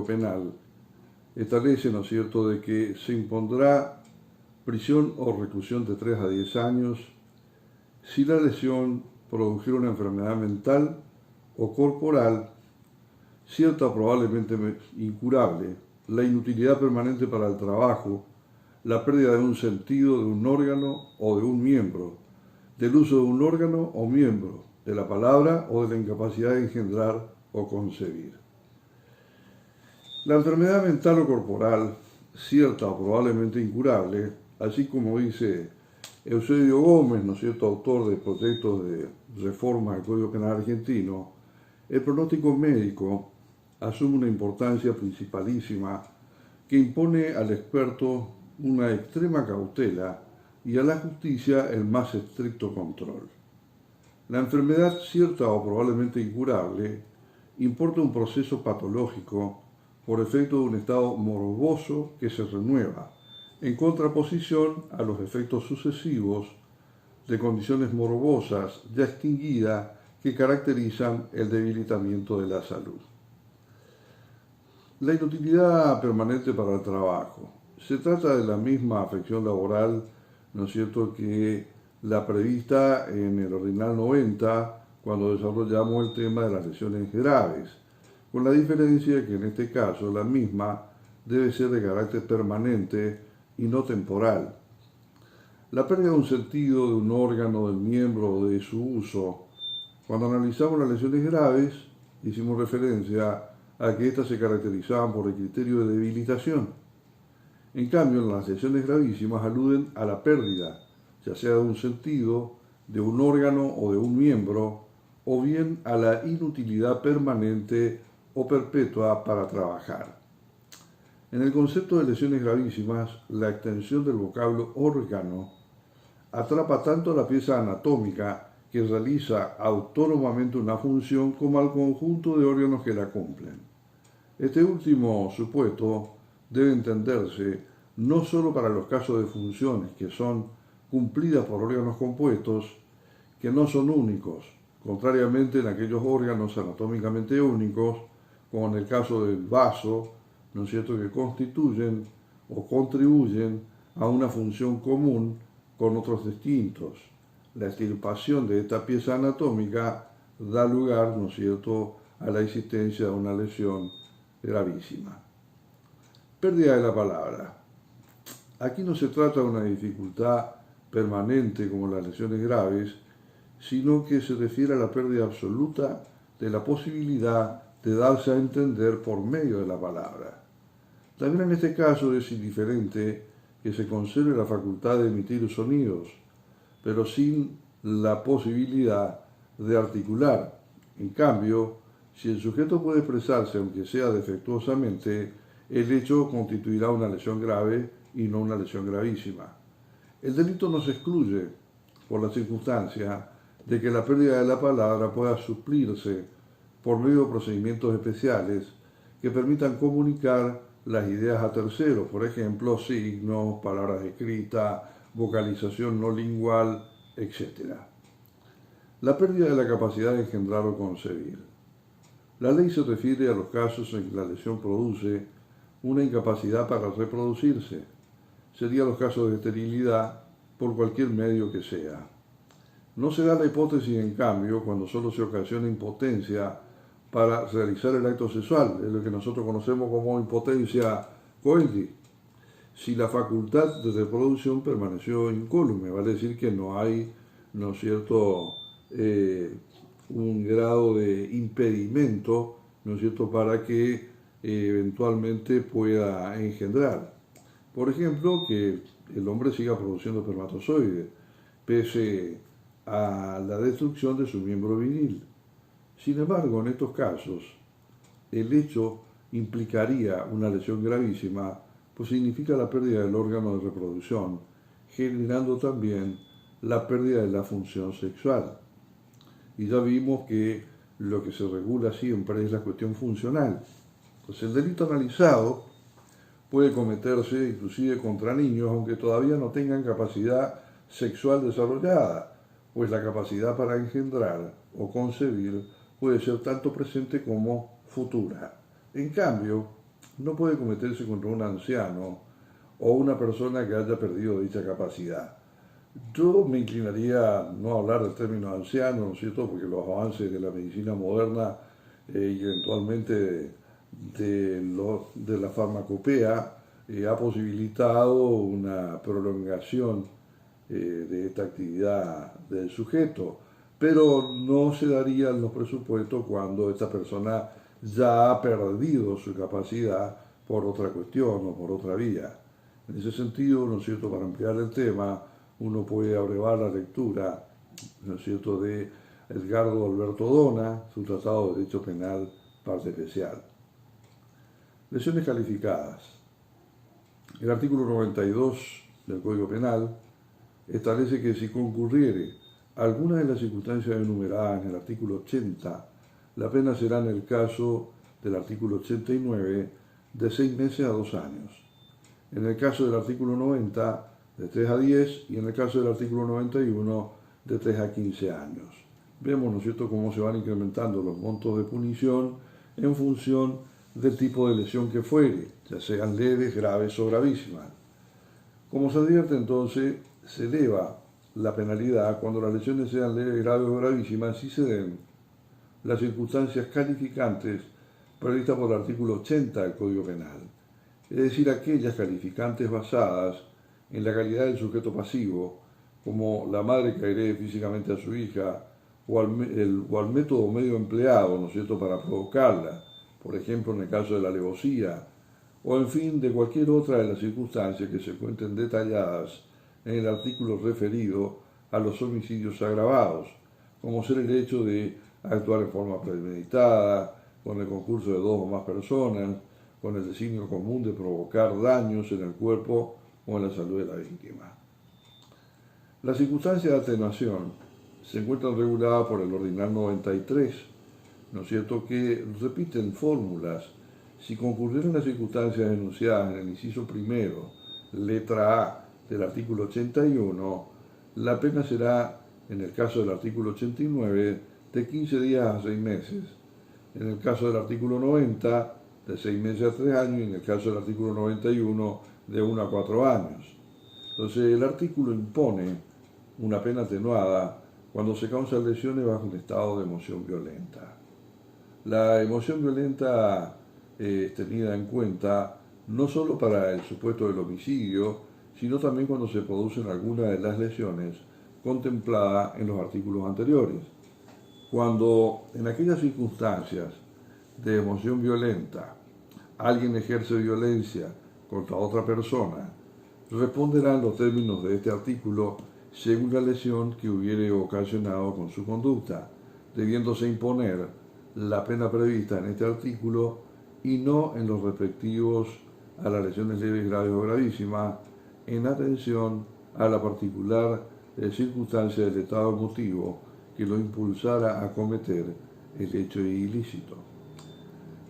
Penal establece, ¿no es cierto?, de que se impondrá prisión o reclusión de 3 a 10 años si la lesión produjera una enfermedad mental o corporal, cierta o probablemente incurable, la inutilidad permanente para el trabajo, la pérdida de un sentido de un órgano o de un miembro, del uso de un órgano o miembro, de la palabra o de la incapacidad de engendrar o concebir. La enfermedad mental o corporal, cierta o probablemente incurable, así como dice Eusebio Gómez, ¿no es cierto?, autor de proyectos de reforma del Código Penal argentino, el pronóstico médico asume una importancia principalísima que impone al experto una extrema cautela y a la justicia el más estricto control. La enfermedad cierta o probablemente incurable importa un proceso patológico por efecto de un estado morboso que se renueva, en contraposición a los efectos sucesivos de condiciones morbosas ya extinguidas que caracterizan el debilitamiento de la salud. La inutilidad permanente para el trabajo. Se trata de la misma afección laboral, ¿no es cierto?, que la prevista en el Ordinal 90, cuando desarrollamos el tema de las lesiones graves, con la diferencia que en este caso la misma debe ser de carácter permanente y no temporal. La pérdida de un sentido de un órgano, del miembro o de su uso. Cuando analizamos las lesiones graves, hicimos referencia a que éstas se caracterizaban por el criterio de debilitación. En cambio, las lesiones gravísimas aluden a la pérdida, ya sea de un sentido, de un órgano o de un miembro, o bien a la inutilidad permanente o perpetua para trabajar. En el concepto de lesiones gravísimas, la extensión del vocablo órgano atrapa tanto a la pieza anatómica que realiza autónomamente una función como al conjunto de órganos que la cumplen. Este último supuesto debe entenderse no solo para los casos de funciones que son cumplidas por órganos compuestos, que no son únicos, contrariamente en aquellos órganos anatómicamente únicos, como en el caso del vaso, ¿no es cierto?, que constituyen o contribuyen a una función común con otros distintos. La extirpación de esta pieza anatómica da lugar, ¿no es cierto?, a la existencia de una lesión gravísima. Pérdida de la palabra. Aquí no se trata de una dificultad permanente como las lesiones graves, sino que se refiere a la pérdida absoluta de la posibilidad de darse a entender por medio de la palabra. También en este caso es indiferente que se conserve la facultad de emitir sonidos, pero sin la posibilidad de articular. En cambio, si el sujeto puede expresarse, aunque sea defectuosamente, el hecho constituirá una lesión grave y no una lesión gravísima. El delito no se excluye por la circunstancia de que la pérdida de la palabra pueda suplirse por medio de procedimientos especiales que permitan comunicar las ideas a terceros, por ejemplo, signos, palabras escritas, vocalización no lingual, etc. La pérdida de la capacidad de engendrar o concebir. La ley se refiere a los casos en que la lesión produce una incapacidad para reproducirse. Serían los casos de esterilidad por cualquier medio que sea. No se da la hipótesis, en cambio, cuando solo se ocasiona impotencia para realizar el acto sexual, es lo que nosotros conocemos como impotencia coeli, si la facultad de reproducción permaneció incólume, vale decir que no hay, ¿no es cierto?, un grado de impedimento, ¿no es cierto?, para que eventualmente pueda engendrar. Por ejemplo, que el hombre siga produciendo espermatozoides, pese a la destrucción de su miembro viril. Sin embargo, en estos casos, el hecho implicaría una lesión gravísima, pues significa la pérdida del órgano de reproducción, generando también la pérdida de la función sexual. Y ya vimos que lo que se regula siempre es la cuestión funcional. Pues el delito analizado puede cometerse inclusive contra niños, aunque todavía no tengan capacidad sexual desarrollada, pues la capacidad para engendrar o concebir puede ser tanto presente como futura. En cambio, no puede cometerse contra un anciano o una persona que haya perdido dicha capacidad. Yo me inclinaría a no hablar del término anciano, ¿no es cierto?, porque los avances de la medicina moderna y eventualmente de la farmacopea ha posibilitado una prolongación de esta actividad del sujeto, pero no se darían los presupuestos cuando esta persona ya ha perdido su capacidad por otra cuestión o por otra vía. En ese sentido, ¿no es cierto?, para ampliar el tema, uno puede abrevar la lectura, ¿no es cierto?, de Edgardo Alberto Dona, su Tratado de Derecho Penal, parte especial. Lesiones calificadas. El artículo 92 del Código Penal establece que si concurriere alguna de las circunstancias enumeradas en el artículo 80, la pena será en el caso del artículo 89 de 6 meses a 2 años. En el caso del artículo 90, de 3 a 10, y en el caso del artículo 91, de 3 a 15 años. Vemos, ¿no es cierto?, cómo se van incrementando los montos de punición en función del tipo de lesión que fuere, ya sean leves, graves o gravísimas. Como se advierte entonces, se eleva la penalidad cuando las lesiones sean leves, graves o gravísimas si se den las circunstancias calificantes previstas por el artículo 80 del Código Penal, es decir, aquellas calificantes basadas en la calidad del sujeto pasivo, como la madre que agrede físicamente a su hija, o al método o medio empleado, ¿no es cierto?, para provocarla, por ejemplo, en el caso de la alevosía, o en fin, de cualquier otra de las circunstancias que se encuentren detalladas en el artículo referido a los homicidios agravados, como ser el hecho de actuar en forma premeditada, con el concurso de 2 o más personas, con el designio común de provocar daños en el cuerpo o en la salud de la víctima. Las circunstancias de atenuación se encuentran reguladas por el Ordinal 93, ¿no es cierto?, que repiten fórmulas. Si concurrieran las circunstancias enunciadas en el inciso primero, letra A del artículo 81, la pena será, en el caso del artículo 89, de 15 días a 6 meses. En el caso del artículo 90, de 6 meses a 3 años, y en el caso del artículo 91, de 1 a 4 años. Entonces, el artículo impone una pena atenuada cuando se causan lesiones bajo un estado de emoción violenta. La emoción violenta es tenida en cuenta no solo para el supuesto del homicidio, sino también cuando se producen algunas de las lesiones contempladas en los artículos anteriores. Cuando en aquellas circunstancias de emoción violenta alguien ejerce violencia contra otra persona, responderán los términos de este artículo según la lesión que hubiere ocasionado con su conducta, debiéndose imponer la pena prevista en este artículo y no en los respectivos a las lesiones leves, graves o gravísimas, en atención a la particular circunstancia del estado emotivo que lo impulsara a cometer el hecho ilícito.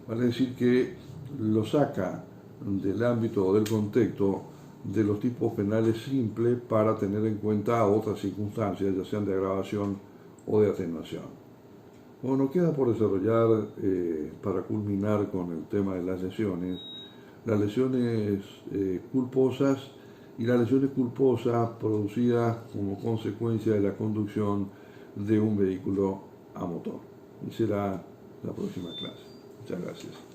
Vale decir que lo saca del ámbito o del contexto de los tipos penales simples para tener en cuenta otras circunstancias, ya sean de agravación o de atenuación. Bueno, queda por desarrollar, para culminar con el tema de las lesiones culposas y las lesiones culposas producidas como consecuencia de la conducción de un vehículo a motor. Y será la próxima clase. Muchas gracias.